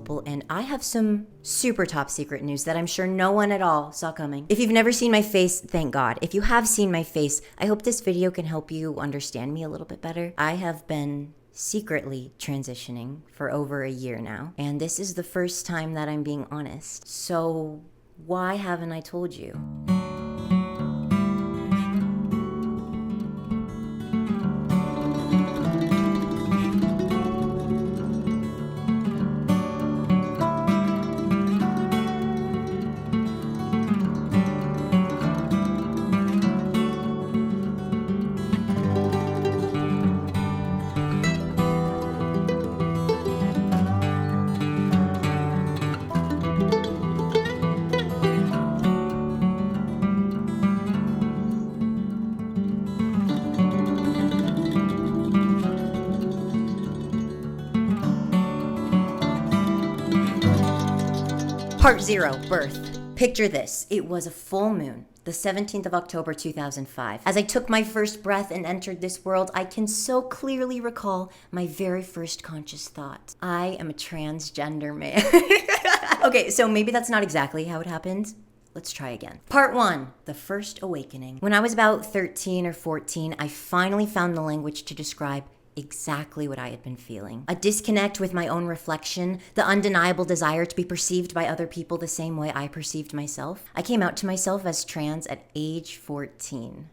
Opal, and I have some super top secret news that I'm sure no one at all saw coming. If you've never seen my face, thank God. If you have seen my face, I hope this video can help you understand me a little bit better. I have been secretly transitioning for over a year now, and this is the first time that I'm being honest. So why haven't I told you? Part 0, birth. Picture this. It was a full moon, the 17th of October 2005. As I took my first breath and entered this world, I can so clearly recall my very first conscious thought. I am a transgender man. Okay, so maybe that's not exactly how it happened. Let's try again. Part 1, the first awakening. When I was about 13 or 14, I finally found the language to describe exactly what I had been feeling. A disconnect with my own reflection, the undeniable desire to be perceived by other people the same way I perceived myself. I came out to myself as trans at age 14.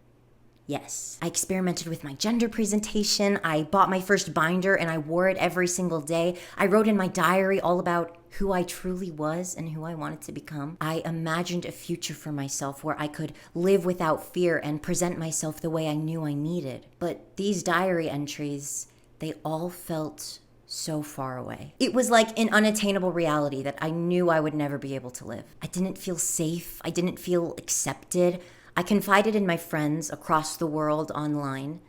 Yes, I experimented with my gender presentation. I bought my first binder and I wore it every single day. I wrote in my diary all about who I truly was and who I wanted to become. I imagined a future for myself where I could live without fear and present myself the way I knew I needed. But these diary entries, they all felt so far away. It was like an unattainable reality that I knew I would never be able to live. I didn't feel safe. I didn't feel accepted. I confided in my friends across the world online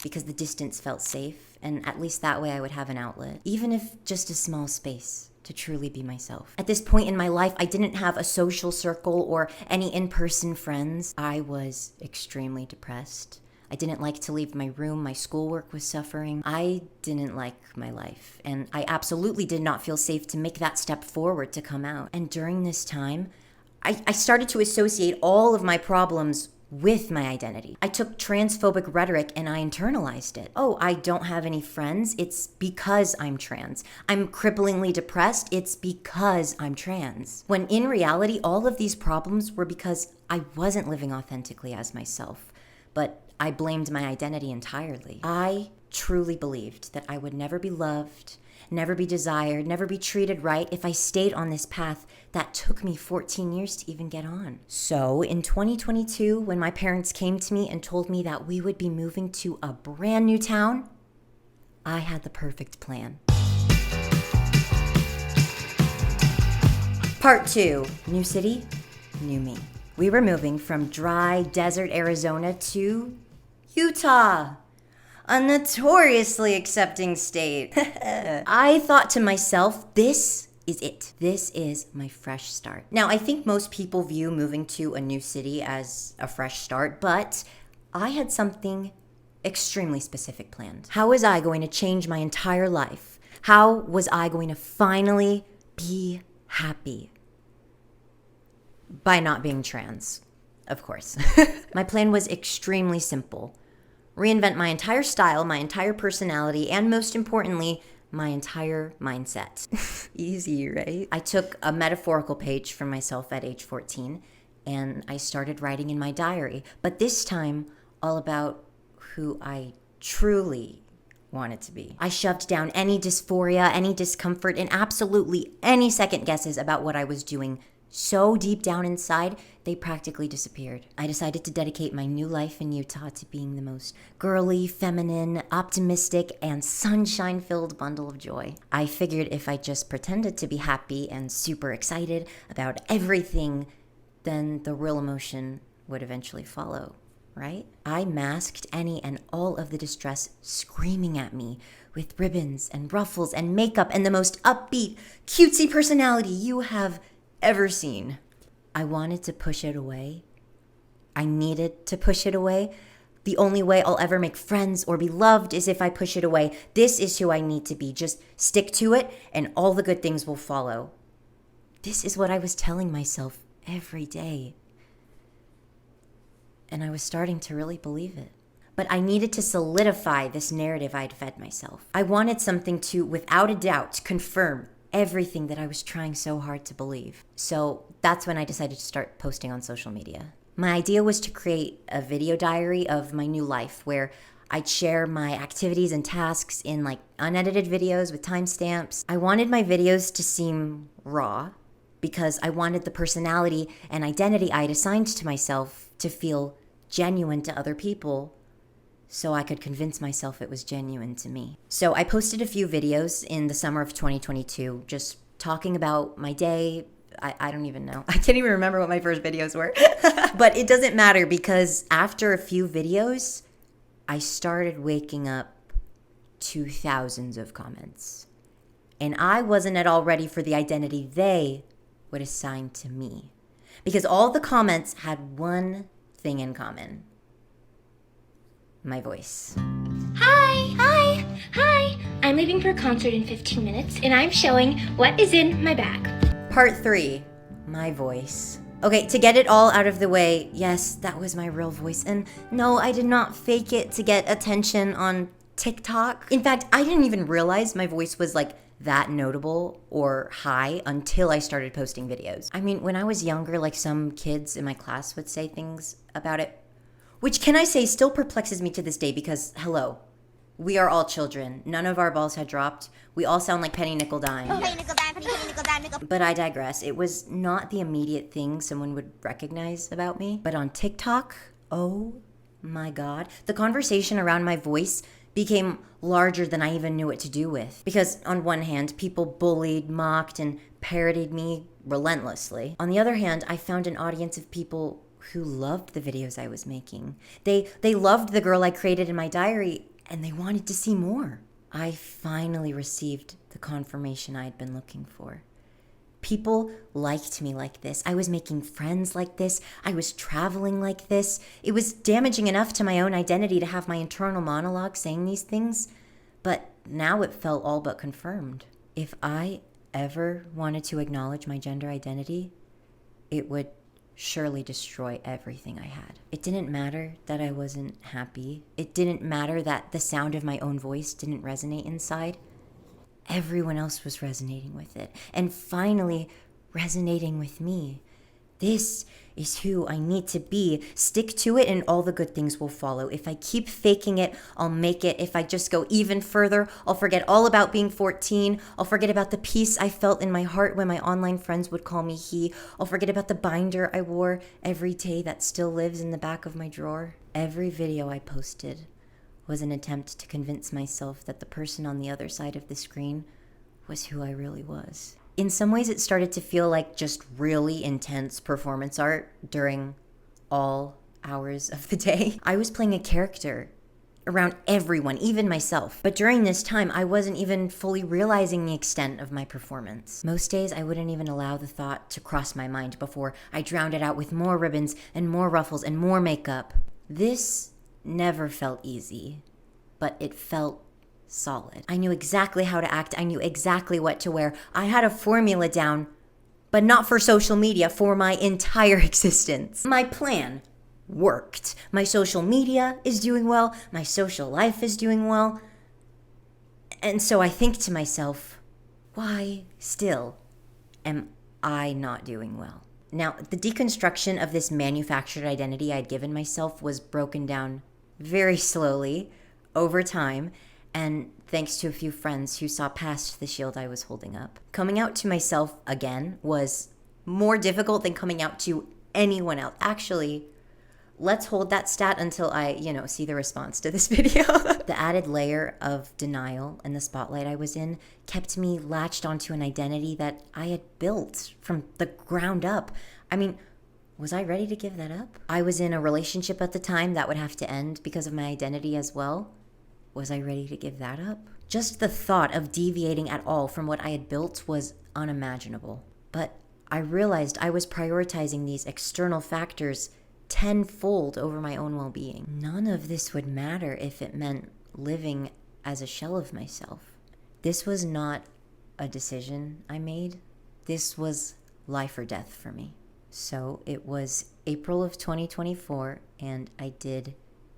because the distance felt safe, and at least that way I would have an outlet, even if just a small space to truly be myself. At this point in my life, I didn't have a social circle or any in-person friends. I was extremely depressed. I didn't like to leave my room. My schoolwork was suffering. I didn't like my life, and I absolutely did not feel safe to make that step forward to come out. And during this time, I started to associate all of my problems with my identity. I took transphobic rhetoric and I internalized it. Oh, I don't have any friends. It's because I'm trans. I'm cripplingly depressed. It's because I'm trans. When in reality, all of these problems were because I wasn't living authentically as myself, but I blamed my identity entirely. I truly believed that I would never be loved, never be desired, never be treated right if I stayed on this path that took me 14 years to even get on. So in 2022, when my parents came to me and told me that we would be moving to a brand new town, I had the perfect plan. Part 2, new city, new me. We were moving from dry desert Arizona to Utah, a notoriously accepting state. I thought to myself, this is it. This is my fresh start. Now, I think most people view moving to a new city as a fresh start, but I had something extremely specific planned. How was I going to change my entire life? How was I going to finally be happy? By not being trans, of course. My plan was extremely simple. Reinvent my entire style, my entire personality, and most importantly, my entire mindset. Easy, right? I took a metaphorical page for myself at age 14 and I started writing in my diary, but this time all about who I truly wanted to be. I shoved down any dysphoria, any discomfort, and absolutely any second guesses about what I was doing. So deep down inside, they practically disappeared. I decided to dedicate my new life in Utah to being the most girly, feminine, optimistic, and sunshine-filled bundle of joy. I figured if I just pretended to be happy and super excited about everything, then the real emotion would eventually follow, right? I masked any and all of the distress screaming at me with ribbons and ruffles and makeup and the most upbeat, cutesy personality you have ever seen. I wanted to push it away. I needed to push it away The only way I'll ever make friends or be loved is if I push it away. This is who I need to be. Just stick to it and all the good things will follow. This is what I was telling myself every day. And I was starting to really believe it. But I needed to solidify this narrative I'd fed myself. I wanted something to, without a doubt, confirm everything that I was trying so hard to believe. So that's when I decided to start posting on social media. My idea was to create a video diary of my new life where I'd share my activities and tasks in like unedited videos with timestamps. I wanted my videos to seem raw because I wanted the personality and identity I'd assigned to myself to feel genuine to other people, so I could convince myself it was genuine to me. So I posted a few videos in the summer of 2022, just talking about my day. I don't even know. I can't even remember what my first videos were. But it doesn't matter because after a few videos, I started waking up to thousands of comments. And I wasn't at all ready for the identity they would assign to me. Because all the comments had one thing in common. My voice. Hi! I'm leaving for a concert in 15 minutes, and I'm showing what is in my bag. Part 3. My voice. Okay, to get it all out of the way, yes, that was my real voice. And no, I did not fake it to get attention on TikTok. In fact, I didn't even realize my voice was like that notable or high until I started posting videos. I mean, when I was younger, like some kids in my class would say things about it, which can I say still perplexes me to this day because, hello, we are all children. None of our balls had dropped. We all sound like penny, nickel, dime. Penny, nickel, dime, penny, nickel, dime, nickel. But I digress. It was not the immediate thing someone would recognize about me. But on TikTok, oh my God, the conversation around my voice became larger than I even knew what to do with. Because on one hand, people bullied, mocked, and parodied me relentlessly. On the other hand, I found an audience of people who loved the videos I was making. They loved the girl I created in my diary, and they wanted to see more. I finally received the confirmation I'd been looking for. People liked me like this. I was making friends like this. I was traveling like this. It was damaging enough to my own identity to have my internal monologue saying these things, but now it felt all but confirmed. If I ever wanted to acknowledge my gender identity, it would surely destroy everything I had. It didn't matter that I wasn't happy. It didn't matter that the sound of my own voice didn't resonate inside. Everyone else was resonating with it, and finally resonating with me. This is who I need to be. Stick to it and all the good things will follow. If I keep faking it, I'll make it. If I just go even further, I'll forget all about being 14. I'll forget about the peace I felt in my heart when my online friends would call me he. I'll forget about the binder I wore every day that still lives in the back of my drawer. Every video I posted was an attempt to convince myself that the person on the other side of the screen was who I really was. In some ways, it started to feel like just really intense performance art during all hours of the day. I was playing a character around everyone, even myself. But during this time, I wasn't even fully realizing the extent of my performance. Most days, I wouldn't even allow the thought to cross my mind before I drowned it out with more ribbons and more ruffles and more makeup. This never felt easy, but it felt solid. I knew exactly how to act. I knew exactly what to wear. I had a formula down, but not for social media, for my entire existence. My plan worked. My social media is doing well. My social life is doing well. And so I think to myself, why still am I not doing well? Now, the deconstruction of this manufactured identity I'd given myself was broken down very slowly over time, and thanks to a few friends who saw past the shield I was holding up. Coming out to myself again was more difficult than coming out to anyone else. Actually, let's hold that stat until I, see the response to this video. The added layer of denial and the spotlight I was in kept me latched onto an identity that I had built from the ground up. I mean, was I ready to give that up? I was in a relationship at the time that would have to end because of my identity as well. Was I ready to give that up? Just the thought of deviating at all from what I had built was unimaginable. But I realized I was prioritizing these external factors tenfold over my own well-being. None of this would matter if it meant living as a shell of myself. This was not a decision I made. This was life or death for me. So it was April of 2024, and I did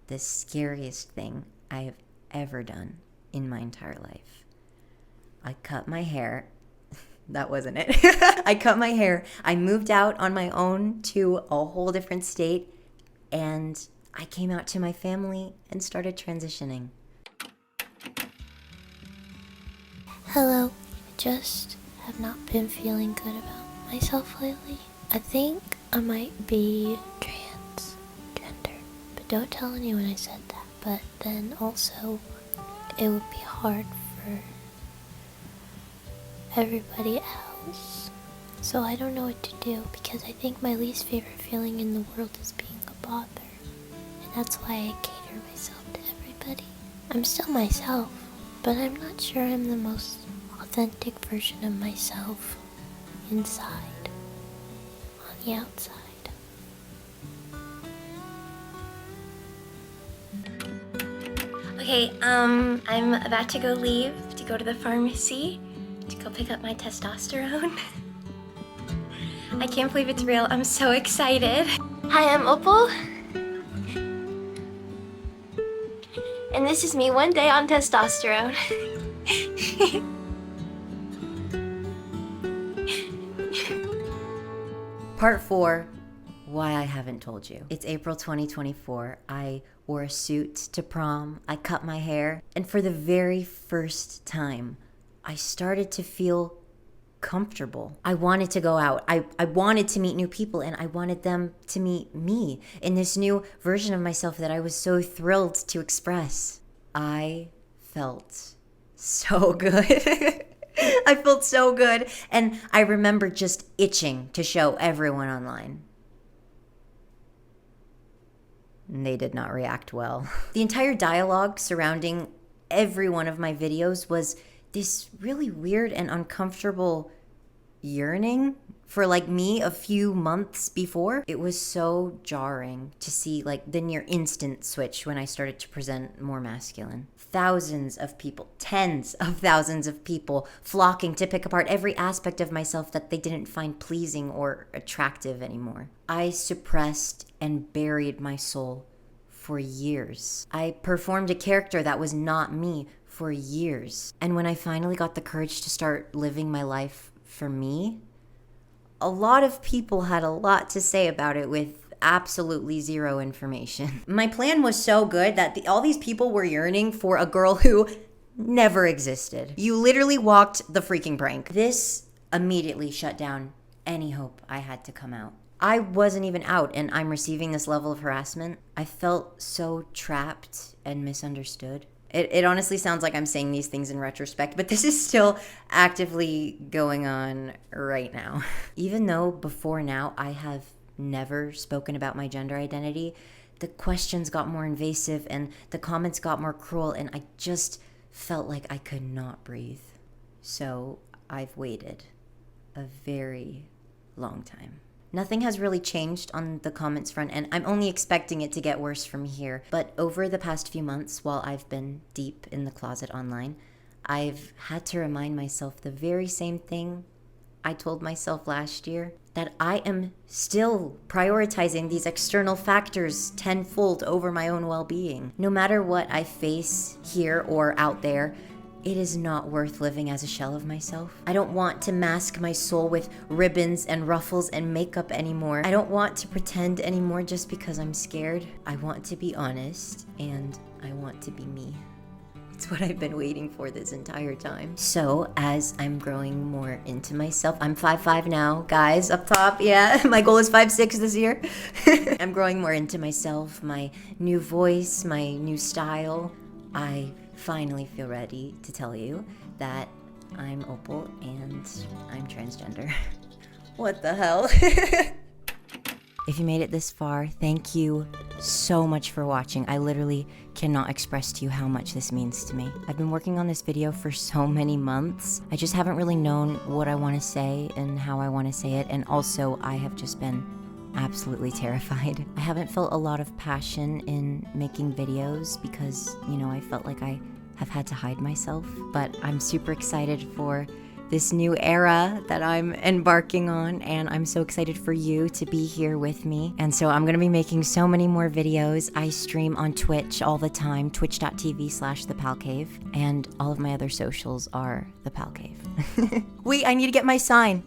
the scariest thing I have ever done in my entire life. I cut my hair. That wasn't it. I cut my hair. I moved out on my own to a whole different state, and I came out to my family and started transitioning. Hello. I just have not been feeling good about myself lately. I think I might be transgender, but don't tell anyone I said that. But then also, it would be hard for everybody else. So I don't know what to do, because I think my least favorite feeling in the world is being a bother. And that's why I cater myself to everybody. I'm still myself, but I'm not sure I'm the most authentic version of myself inside, on the outside. Okay, I'm about to go leave to go to the pharmacy to go pick up my testosterone. I can't believe it's real. I'm so excited. Hi, I'm Opal. And this is me one day on testosterone. Part 4, why I haven't told you. It's April 2024. I wore a suit to prom. I cut my hair. And for the very first time, I started to feel comfortable. I wanted to go out. I wanted to meet new people, and I wanted them to meet me in this new version of myself that I was so thrilled to express. I felt so good. I felt so good. And I remember just itching to show everyone online. And they did not react well. The entire dialogue surrounding every one of my videos was this really weird and uncomfortable yearning for like me a few months before. It was so jarring to see like the near instant switch when I started to present more masculine. Thousands of people, tens of thousands of people flocking to pick apart every aspect of myself that they didn't find pleasing or attractive anymore. I suppressed and buried my soul for years. I performed a character that was not me for years. And when I finally got the courage to start living my life for me, a lot of people had a lot to say about it with absolutely zero information. My plan was so good that all these people were yearning for a girl who never existed. You literally walked the freaking prank. This immediately shut down any hope I had to come out. I wasn't even out, and I'm receiving this level of harassment. I felt so trapped and misunderstood. It honestly sounds like I'm saying these things in retrospect, but this is still actively going on right now. Even though before now I have never spoken about my gender identity, the questions got more invasive and the comments got more cruel, and I just felt like I could not breathe. So I've waited a very long time. Nothing has really changed on the comments front, and I'm only expecting it to get worse from here. But over the past few months, while I've been deep in the closet online, I've had to remind myself the very same thing I told myself last year, that I am still prioritizing these external factors tenfold over my own well-being. No matter what I face here or out there, it is not worth living as a shell of myself. I don't want to mask my soul with ribbons and ruffles and makeup anymore. I don't want to pretend anymore just because I'm scared. I want to be honest, and I want to be me. It's what I've been waiting for this entire time. So as I'm growing more into myself, I'm 5'5" now, guys, up top, yeah. My goal is 5'6" this year. I'm growing more into myself, my new voice, my new style. I finally feel ready to tell you that I'm Opal and I'm transgender. What the hell? If you made it this far, thank you so much for watching. I literally cannot express to you how much this means to me. I've been working on this video for so many months. I just haven't really known what I want to say and how I want to say it. And also, I have just been absolutely terrified. I haven't felt a lot of passion in making videos because, you know, I felt like I have had to hide myself. But I'm super excited for this new era that I'm embarking on, and I'm so excited for you to be here with me. And so I'm gonna be making so many more videos. I stream on Twitch all the time, twitch.tv/thepalcave, and all of my other socials are the Palcave. Wait, I need to get my sign.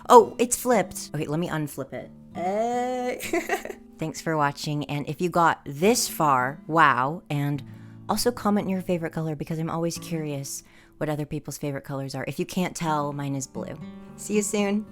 Oh, it's flipped. Okay, let me unflip it. Thanks for watching, and if you got this far, wow, and also comment your favorite color because I'm always curious what other people's favorite colors are. If you can't tell, mine is blue. See you soon.